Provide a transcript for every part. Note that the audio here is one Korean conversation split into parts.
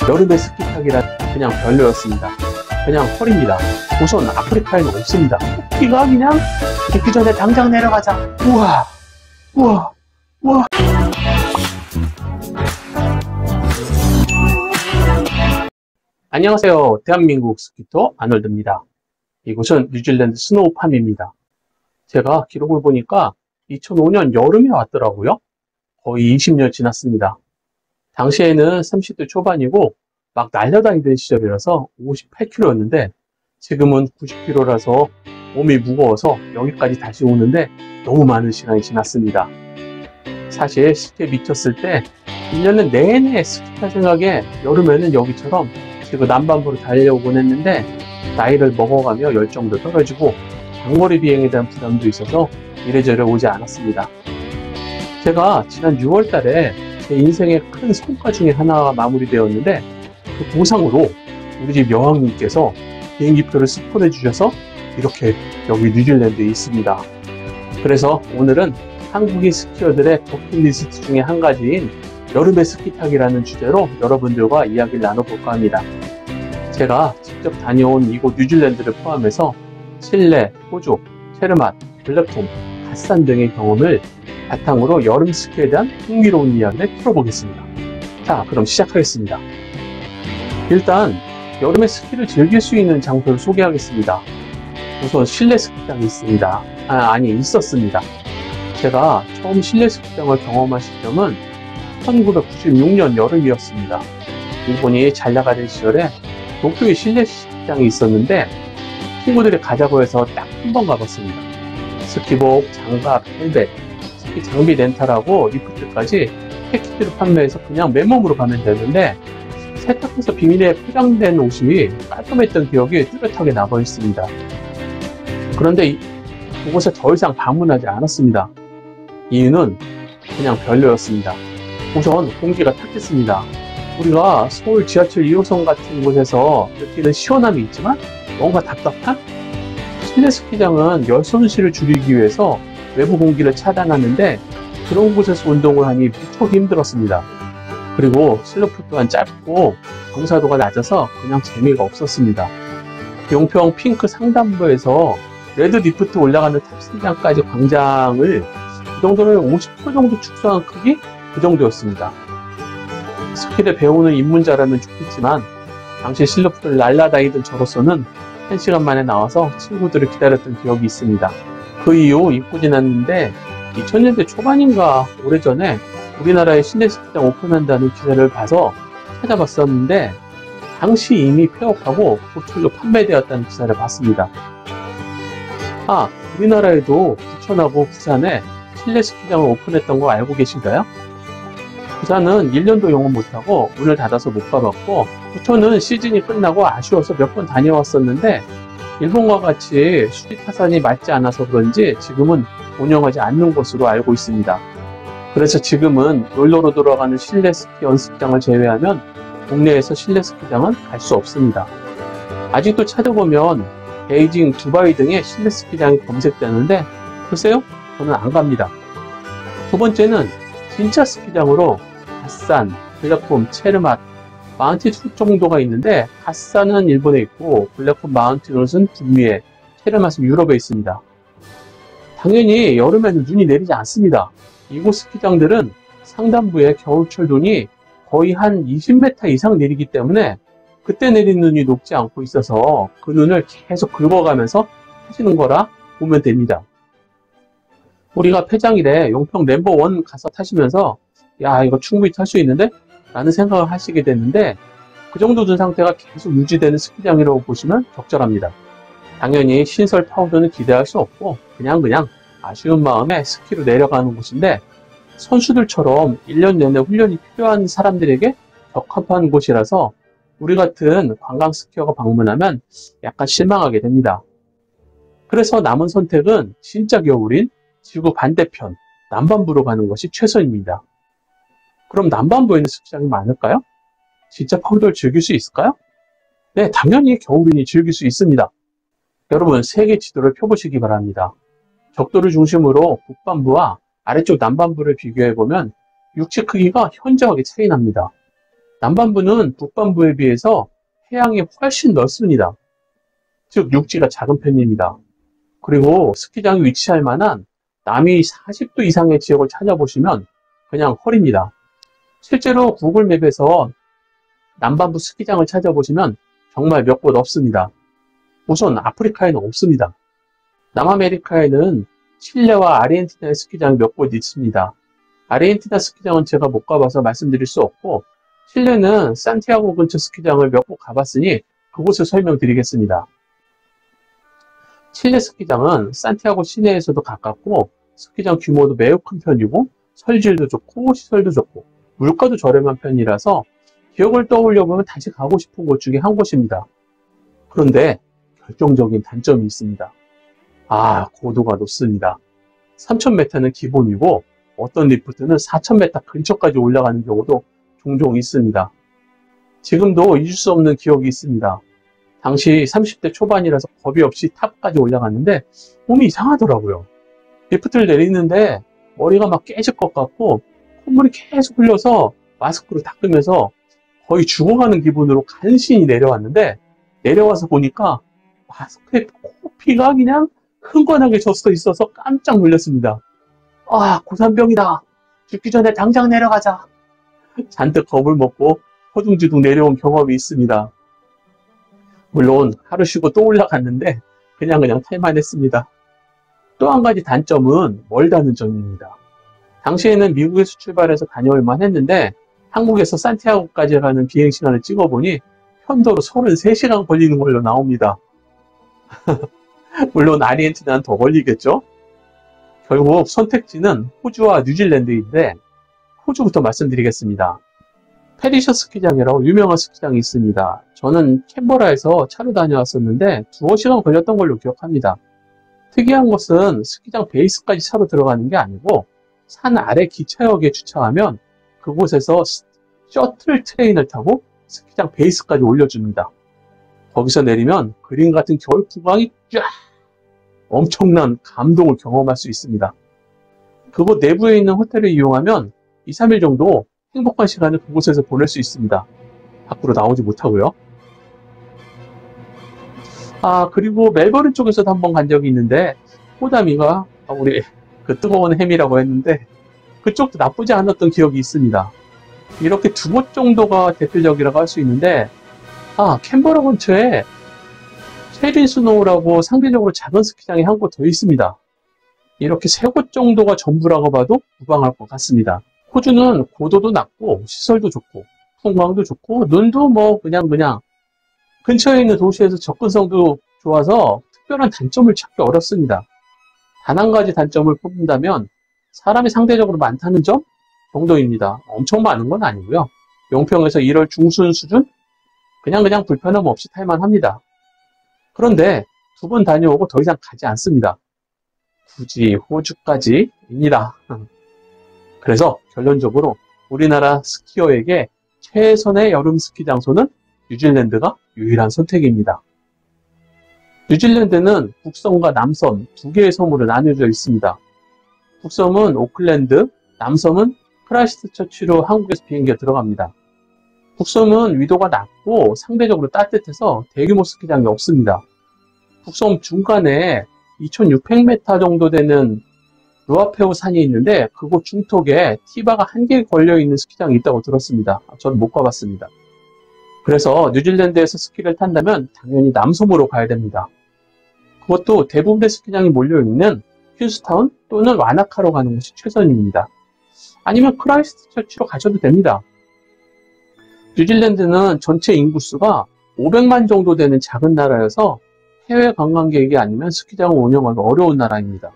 여름에 스키 타기란 그냥 별로였습니다. 그냥 헐입니다. 우선 아프리카에는 없습니다. 토끼가 그냥 죽기 전에 당장 내려가자. 우와, 우와, 우와. 안녕하세요. 대한민국 스키터 아놀드입니다. 이곳은 뉴질랜드 스노우팜입니다. 제가 기록을 보니까 2005년 여름에 왔더라고요. 거의 20년 지났습니다. 당시에는 30대 초반이고 막 날려다니던 시절이라서 58kg였는데 지금은 90kg라서 몸이 무거워서 여기까지 다시 오는데 너무 많은 시간이 지났습니다. 사실 스키에 미쳤을 때 1년은 내내 스키 탈 생각에 여름에는 여기처럼 지금 남반부로 달려오곤 했는데 나이를 먹어가며 열정도 떨어지고 장거리 비행에 대한 부담도 있어서 이래저래 오지 않았습니다. 제가 지난 6월 달에 제 인생의 큰 성과 중에 하나가 마무리되었는데 그 보상으로 우리 집 여왕님께서 비행기표를 스폰해 주셔서 이렇게 여기 뉴질랜드에 있습니다. 그래서 오늘은 한국인 스키어들의 버킷리스트 중에 한 가지인 여름에 스키 타기라는 주제로 여러분들과 이야기를 나눠볼까 합니다. 제가 직접 다녀온 이곳 뉴질랜드를 포함해서 칠레, 호주, 체르맛, 블랙톰, 갓산 등의 경험을 바탕으로 여름 스키에 대한 흥미로운 이야기를 풀어보겠습니다. 자, 그럼 시작하겠습니다. 일단 여름에 스키를 즐길 수 있는 장소를 소개하겠습니다. 우선 실내 스키장이 있습니다. 있었습니다. 제가 처음 실내 스키장을 경험한 시점은 1996년 여름이었습니다. 일본이 잘 나가던 시절에 도쿄에 실내 스키장이 있었는데 친구들이 가자고 해서 딱 한 번 가봤습니다. 스키복, 장갑, 헬멧, 스키 장비 렌탈하고 리프트까지 패키지로 판매해서 그냥 맨몸으로 가면 되는데 세탁해서 비닐에 포장된 옷이 깔끔했던 기억이 뚜렷하게 남아있습니다. 그런데 그곳에 더 이상 방문하지 않았습니다. 이유는 그냥 별로였습니다. 우선 공기가 탁했습니다. 우리가 서울 지하철 2호선 같은 곳에서 느끼는 시원함이 있지만 뭔가 답답한? 실내 스키장은 열 손실을 줄이기 위해서 외부 공기를 차단하는데 그런 곳에서 운동을 하니 무척 힘들었습니다. 그리고 슬로프 또한 짧고 경사도가 낮아서 그냥 재미가 없었습니다. 용평 핑크 상단부에서 레드 리프트 올라가는 탑승장까지 광장을 이 정도는 50% 정도 축소한 크기? 그 정도였습니다. 스키를 배우는 입문자라면 좋겠지만 당시 슬로프를 날아다니던 저로서는 1시간 만에 나와서 친구들을 기다렸던 기억이 있습니다. 그 이후 잊고 지났는데 2000년대 초반인가 오래전에 우리나라에 실내 스키장 오픈한다는 기사를 봐서 찾아봤었는데 당시 이미 폐업하고 고철로 판매되었다는 기사를 봤습니다. 우리나라에도 부천하고 부산에 실내 스키장을 오픈했던 거 알고 계신가요? 부산은 1년도 영업 못하고 문을 닫아서 못 가봤고 부천은 시즌이 끝나고 아쉬워서 몇 번 다녀왔었는데 일본과 같이 수리 타산이 맞지 않아서 그런지 지금은 운영하지 않는 것으로 알고 있습니다. 그래서 지금은 롤러로 돌아가는 실내 스키 연습장을 제외하면 국내에서 실내 스키장은 갈 수 없습니다. 아직도 찾아보면 베이징, 두바이 등의 실내 스키장이 검색되는데 글쎄요, 저는 안 갑니다. 두 번째는 진짜 스키장으로 갓산, 블랙폼, 체르맛, 마운틴 정도가 있는데 갓산은 일본에 있고 블랙폼, 마운틴은 북미에, 체르맛은 유럽에 있습니다. 당연히 여름에는 눈이 내리지 않습니다. 이곳 스키장들은 상단부에 겨울철 눈이 거의 한 20m 이상 내리기 때문에 그때 내린 눈이 녹지 않고 있어서 그 눈을 계속 긁어가면서 타시는 거라 보면 됩니다. 우리가 폐장일에 용평 넘버1 가서 타시면서 야, 이거 충분히 탈 수 있는데? 라는 생각을 하시게 되는데 그 정도 든 상태가 계속 유지되는 스키장이라고 보시면 적절합니다. 당연히 시설 타워도는 기대할 수 없고 그냥 아쉬운 마음에 스키로 내려가는 곳인데 선수들처럼 1년 내내 훈련이 필요한 사람들에게 적합한 곳이라서 우리 같은 관광 스키어가 방문하면 약간 실망하게 됩니다. 그래서 남은 선택은 진짜 겨울인 지구 반대편 남반부로 가는 것이 최선입니다. 그럼 남반부에는 스키장이 많을까요? 진짜 파우더를 즐길 수 있을까요? 네, 당연히 겨울이니 즐길 수 있습니다. 여러분, 세계 지도를 펴보시기 바랍니다. 적도를 중심으로 북반부와 아래쪽 남반부를 비교해보면 육지 크기가 현저하게 차이 납니다. 남반부는 북반부에 비해서 해양이 훨씬 넓습니다. 즉 육지가 작은 편입니다. 그리고 스키장이 위치할 만한 남위 40도 이상의 지역을 찾아보시면 그냥 헐입니다. 실제로 구글 맵에서 남반부 스키장을 찾아보시면 정말 몇 곳 없습니다. 우선 아프리카에는 없습니다. 남아메리카에는 칠레와 아르헨티나의 스키장이 몇 곳 있습니다. 아르헨티나 스키장은 제가 못 가봐서 말씀드릴 수 없고, 칠레는 산티아고 근처 스키장을 몇 곳 가봤으니 그곳을 설명드리겠습니다. 칠레 스키장은 산티아고 시내에서도 가깝고 스키장 규모도 매우 큰 편이고 설질도 좋고 시설도 좋고 물가도 저렴한 편이라서 기억을 떠올려보면 다시 가고 싶은 곳 중에 한 곳입니다. 그런데 결정적인 단점이 있습니다. 고도가 높습니다. 3000m는 기본이고 어떤 리프트는 4000m 근처까지 올라가는 경우도 종종 있습니다. 지금도 잊을 수 없는 기억이 있습니다. 당시 30대 초반이라서 겁이 없이 탑까지 올라갔는데 몸이 이상하더라고요. 리프트를 내리는데 머리가 막 깨질 것 같고 콧물이 계속 흘려서 마스크로 닦으면서 거의 죽어가는 기분으로 간신히 내려왔는데, 내려와서 보니까 마스크에 코피가 그냥 흥건하게 젖어 있어서 깜짝 놀랐습니다. 고산병이다. 죽기 전에 당장 내려가자. 잔뜩 겁을 먹고 허둥지둥 내려온 경험이 있습니다. 물론 하루 쉬고 또 올라갔는데 그냥 탈만했습니다. 또 한 가지 단점은 멀다는 점입니다. 당시에는 미국에서 출발해서 다녀올만 했는데 한국에서 산티아고까지 가는 비행시간을 찍어보니 편도로 33시간 걸리는 걸로 나옵니다. 물론 아르헨티나는 더 걸리겠죠? 결국 선택지는 호주와 뉴질랜드인데 호주부터 말씀드리겠습니다. 페리셔 스키장이라고 유명한 스키장이 있습니다. 저는 캔버라에서 차로 다녀왔었는데 두어 시간 걸렸던 걸로 기억합니다. 특이한 것은 스키장 베이스까지 차로 들어가는 게 아니고 산 아래 기차역에 주차하면 그곳에서 셔틀 트레인을 타고 스키장 베이스까지 올려줍니다. 거기서 내리면 그림 같은 겨울 풍광이 쫙 엄청난 감동을 경험할 수 있습니다. 그곳 내부에 있는 호텔을 이용하면 2, 3일 정도 행복한 시간을 그곳에서 보낼 수 있습니다. 밖으로 나오지 못하고요. 그리고 멜버른 쪽에서도 한번 간 적이 있는데 호담이가 우리 그 뜨거운 햄이라고 했는데 그쪽도 나쁘지 않았던 기억이 있습니다. 이렇게 두 곳 정도가 대표적이라고 할 수 있는데 캔버라 근처에 체리 스노우라고 상대적으로 작은 스키장이 한 곳 더 있습니다. 이렇게 세 곳 정도가 전부라고 봐도 무방할 것 같습니다. 호주는 고도도 낮고 시설도 좋고 풍광도 좋고 눈도 그냥 근처에 있는 도시에서 접근성도 좋아서 특별한 단점을 찾기 어렵습니다. 단 한 가지 단점을 뽑는다면 사람이 상대적으로 많다는 점 정도입니다. 엄청 많은 건 아니고요. 용평에서 1월 중순 수준? 그냥 불편함 없이 탈만합니다. 그런데 두 번 다녀오고 더 이상 가지 않습니다. 굳이 호주까지입니다. 그래서 결론적으로 우리나라 스키어에게 최선의 여름 스키 장소는 뉴질랜드가 유일한 선택입니다. 뉴질랜드는 북섬과 남섬 두 개의 섬으로 나뉘어져 있습니다. 북섬은 오클랜드, 남섬은 크라이스트처치로 한국에서 비행기가 들어갑니다. 북섬은 위도가 낮고 상대적으로 따뜻해서 대규모 스키장이 없습니다. 북섬 중간에 2600m 정도 되는 루아페우 산이 있는데 그곳 중턱에 티바가 한 개 걸려있는 스키장이 있다고 들었습니다. 저는 못 가봤습니다. 그래서 뉴질랜드에서 스키를 탄다면 당연히 남섬으로 가야 됩니다. 그것도 대부분의 스키장이 몰려있는 퀸스타운 또는 와나카로 가는 것이 최선입니다. 아니면 크라이스트처치로 가셔도 됩니다. 뉴질랜드는 전체 인구수가 500만 정도 되는 작은 나라여서 해외 관광객이 아니면 스키장을 운영하기 어려운 나라입니다.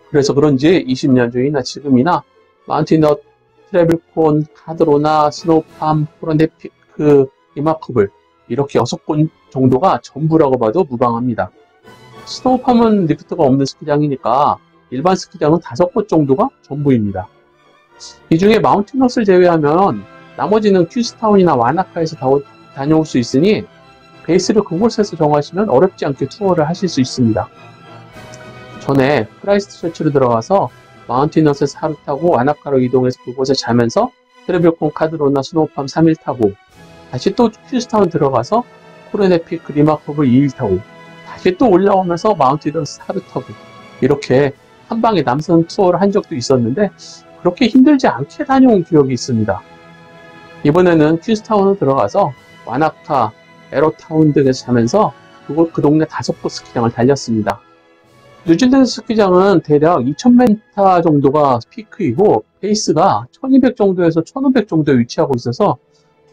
그래서 그런지 20년 전이나 지금이나 마운틴넛, 트래블콘, 카드로나, 스노우팜, 호런데피크, 리마커블 이렇게 6곳 정도가 전부라고 봐도 무방합니다. 스노우팜은 리프트가 없는 스키장이니까 일반 스키장은 5곳 정도가 전부입니다. 이 중에 마운틴넛을 제외하면 나머지는 퀸스타운이나 와나카에서 다녀올 수 있으니 베이스를 그곳에서 정하시면 어렵지 않게 투어를 하실 수 있습니다. 전에 크라이스트처치로 들어가서 마운틴넛에서 하루 타고 와나카로 이동해서 그곳에 자면서 트래블콘 카드로나 스노우팜 3일 타고 다시 또 퀸스타운 들어가서 코르네픽 리마커블 2일 타고 다시 또 올라오면서 마운트 히던스 하루 타고 이렇게 한 방에 남선 투어를 한 적도 있었는데 그렇게 힘들지 않게 다녀온 기억이 있습니다. 이번에는 퀸스타운으로 들어가서 와나카, 에러타운 등에서 자면서 그 동네 5곳 스키장을 달렸습니다. 뉴질랜드 스키장은 대략 2000m 정도가 피크이고 베이스가 1200 정도에서 1500 정도에 위치하고 있어서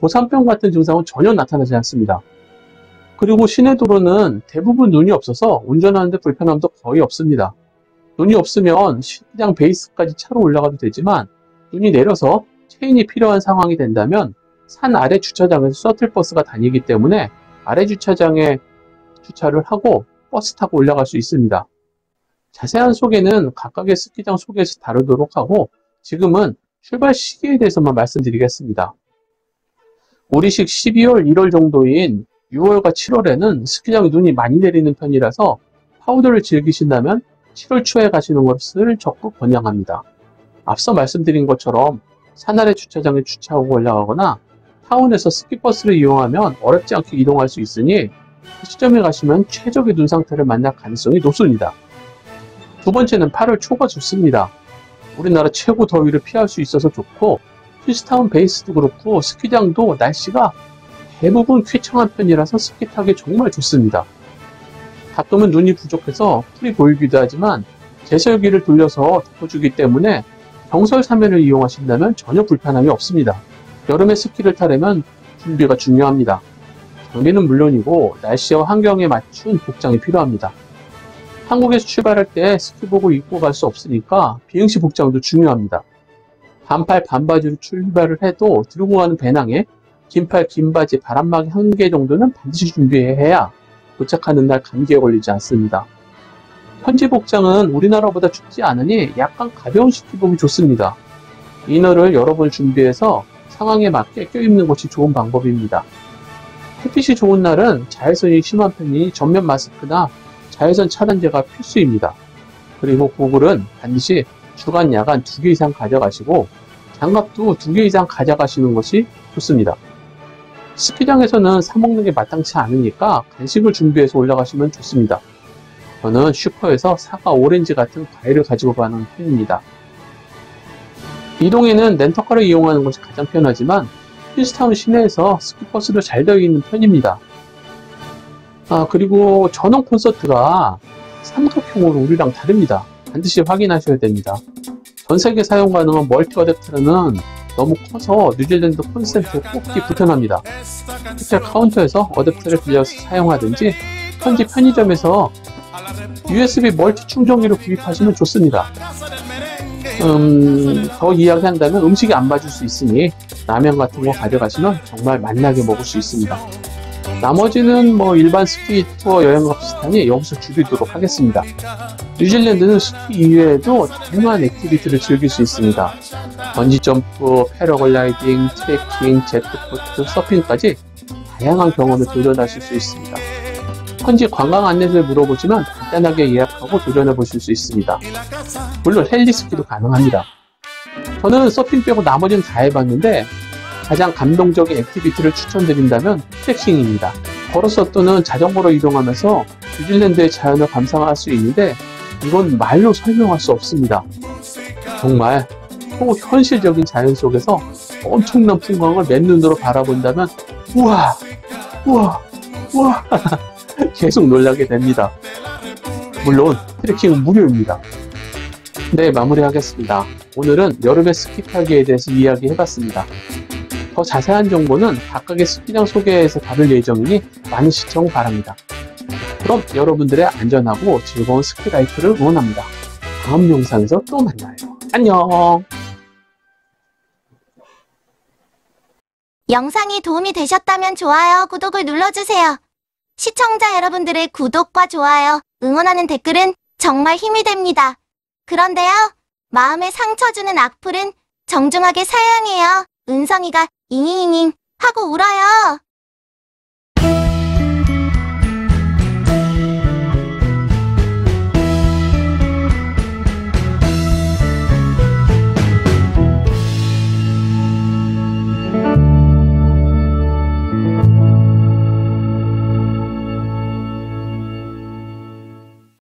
고산병 같은 증상은 전혀 나타나지 않습니다. 그리고 시내 도로는 대부분 눈이 없어서 운전하는데 불편함도 거의 없습니다. 눈이 없으면 스키장 베이스까지 차로 올라가도 되지만 눈이 내려서 체인이 필요한 상황이 된다면 산 아래 주차장에서 셔틀버스가 다니기 때문에 아래 주차장에 주차를 하고 버스 타고 올라갈 수 있습니다. 자세한 소개는 각각의 스키장 소개에서 다루도록 하고 지금은 출발 시기에 대해서만 말씀드리겠습니다. 우리식 12월, 1월 정도인 6월과 7월에는 스키장에 눈이 많이 내리는 편이라서 파우더를 즐기신다면 7월 초에 가시는 것을 적극 권장합니다. 앞서 말씀드린 것처럼 산 아래 주차장에 주차하고 올라가거나 타운에서 스키버스를 이용하면 어렵지 않게 이동할 수 있으니 그 시점에 가시면 최적의 눈 상태를 만날 가능성이 높습니다. 두 번째는 8월 초가 좋습니다. 우리나라 최고 더위를 피할 수 있어서 좋고 퀸스타운 베이스도 그렇고 스키장도 날씨가 대부분 쾌청한 편이라서 스키 타기 정말 좋습니다. 가끔은 눈이 부족해서 풀이 보이기도 하지만 제설기를 돌려서 덮어주기 때문에 경설사면을 이용하신다면 전혀 불편함이 없습니다. 여름에 스키를 타려면 준비가 중요합니다. 장비는 물론이고 날씨와 환경에 맞춘 복장이 필요합니다. 한국에서 출발할 때 스키복을 입고 갈 수 없으니까 비행시 복장도 중요합니다. 반팔 반바지로 출발을 해도 들고 가는 배낭에 긴팔 긴바지 바람막이 1개 정도는 반드시 준비해야 도착하는 날 감기에 걸리지 않습니다. 현지 복장은 우리나라보다 춥지 않으니 약간 가벼운 스키복이 좋습니다. 이너를 여러 번 준비해서 상황에 맞게 껴입는 것이 좋은 방법입니다. 햇빛이 좋은 날은 자외선이 심한 편이니 전면 마스크나 자외선 차단제가 필수입니다. 그리고 고글은 반드시 주간, 야간 2개 이상 가져가시고 장갑도 2개 이상 가져가시는 것이 좋습니다. 스키장에서는 사먹는 게 마땅치 않으니까 간식을 준비해서 올라가시면 좋습니다. 저는 슈퍼에서 사과, 오렌지 같은 과일을 가지고 가는 편입니다. 이동에는 렌터카를 이용하는 것이 가장 편하지만 퀸스타운 시내에서 스키버스도 잘 되어 있는 편입니다. 그리고 전원 콘서트가 삼각형으로 우리랑 다릅니다. 반드시 확인하셔야 됩니다. 전세계 사용 가능한 멀티 어댑터는 너무 커서 뉴질랜드 콘센트에 꼭 불편합니다. 호텔 카운터에서 어댑터를 빌려서 사용하든지 현지 편의점에서 USB 멀티 충전기를 구입하시면 좋습니다. 더 이야기한다면 음식이 안 맞을 수 있으니 라면 같은 거 가져가시면 정말 맛나게 먹을 수 있습니다. 나머지는 일반 스키 투어 여행과 비슷하니 여기서 줄이도록 하겠습니다. 뉴질랜드는 스키 이외에도 다양한 액티비티를 즐길 수 있습니다. 번지점프, 패러글라이딩, 트레킹, 제트보트, 서핑까지 다양한 경험에 도전하실 수 있습니다. 현지 관광 안내소에 물어보시면 간단하게 예약하고 도전해 보실 수 있습니다. 물론 헬리스키도 가능합니다. 저는 서핑 빼고 나머지는 다 해봤는데 가장 감동적인 액티비티를 추천드린다면 트레킹입니다. 걸어서 또는 자전거로 이동하면서 뉴질랜드의 자연을 감상할 수 있는데 이건 말로 설명할 수 없습니다. 정말 초현실적인 자연 속에서 엄청난 풍광을 맨눈으로 바라본다면 우와 우와 우와 계속 놀라게 됩니다. 물론 트레킹은 무료입니다. 네, 마무리하겠습니다. 오늘은 여름의 스키 타기에 대해서 이야기해봤습니다. 더 자세한 정보는 각각의 스키장 소개에서 다룰 예정이니 많은 시청 바랍니다. 그럼 여러분들의 안전하고 즐거운 스키 라이프를 응원합니다. 다음 영상에서 또 만나요. 안녕! 영상이 도움이 되셨다면 좋아요, 구독을 눌러주세요. 시청자 여러분들의 구독과 좋아요, 응원하는 댓글은 정말 힘이 됩니다. 그런데요, 마음에 상처 주는 악플은 정중하게 사양해요. 은성이가 잉잉잉잉 하고 울어요.